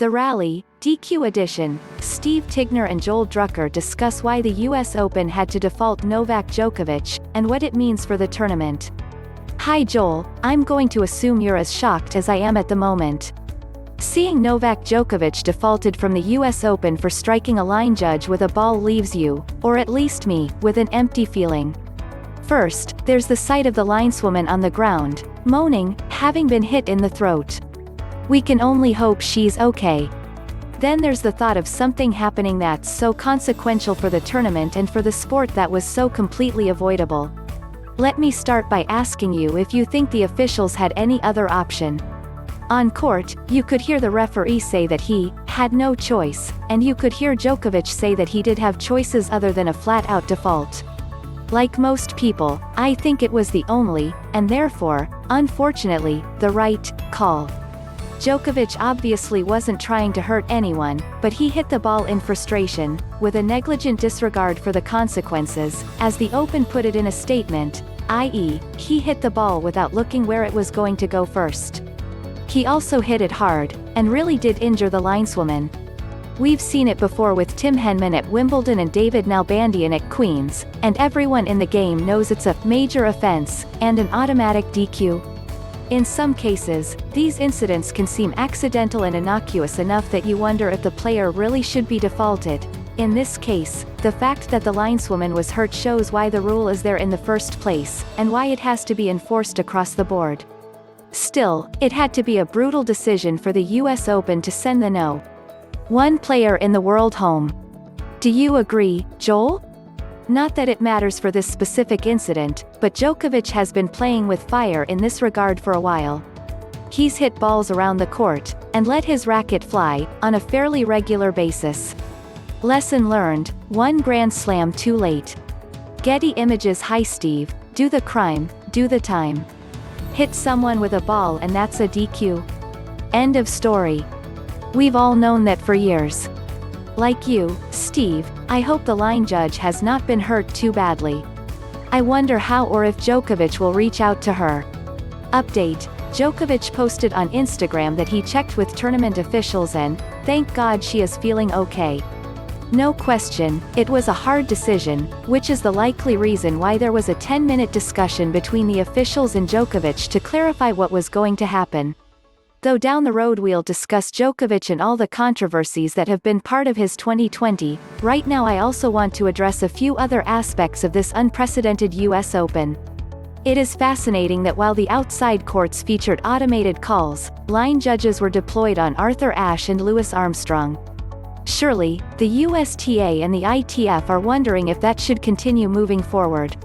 The Rally, DQ edition. Steve Tigner and Joel Drucker discuss why the US Open had to default Novak Djokovic, and what it means for the tournament. Hi Joel, I'm going to assume you're as shocked as I am at the moment. Seeing Novak Djokovic defaulted from the US Open for striking a line judge with a ball leaves you, or at least me, with an empty feeling. First, there's the sight of the lineswoman on the ground, moaning, having been hit in the throat. We can only hope she's okay. Then there's the thought of something happening that's so consequential for the tournament and for the sport that was so completely avoidable. Let me start by asking you if you think the officials had any other option. On court, you could hear the referee say that he had no choice, and you could hear Djokovic say that he did have choices other than a flat-out default. Like most people, I think it was the only, and therefore, unfortunately, the right call. Djokovic obviously wasn't trying to hurt anyone, but he hit the ball in frustration, with a negligent disregard for the consequences, as the Open put it in a statement, i.e., he hit the ball without looking where it was going to go first. He also hit it hard, and really did injure the lineswoman. We've seen it before with Tim Henman at Wimbledon and David Nalbandian at Queen's, and everyone in the game knows it's a major offense, and an automatic DQ. In some cases, these incidents can seem accidental and innocuous enough that you wonder if the player really should be defaulted. In this case, the fact that the lineswoman was hurt shows why the rule is there in the first place, and why it has to be enforced across the board. Still, it had to be a brutal decision for the US Open to send the no.1 player in the world home. Do you agree, Joel? Not that it matters for this specific incident, but Djokovic has been playing with fire in this regard for a while. He's hit balls around the court, and let his racket fly, on a fairly regular basis. Lesson learned, one Grand Slam too late. Getty Images. Hi Steve, do the crime, do the time. Hit someone with a ball and that's a DQ. End of story. We've all known that for years. Like you, Steve, I hope the line judge has not been hurt too badly. I wonder how or if Djokovic will reach out to her. Update: Djokovic posted on Instagram that he checked with tournament officials and, thank God she is feeling okay. No question, it was a hard decision, which is the likely reason why there was a 10-minute discussion between the officials and Djokovic to clarify what was going to happen. Though down the road we'll discuss Djokovic and all the controversies that have been part of his 2020, right now I also want to address a few other aspects of this unprecedented US Open. It is fascinating that while the outside courts featured automated calls, line judges were deployed on Arthur Ashe and Louis Armstrong. Surely, the USTA and the ITF are wondering if that should continue moving forward.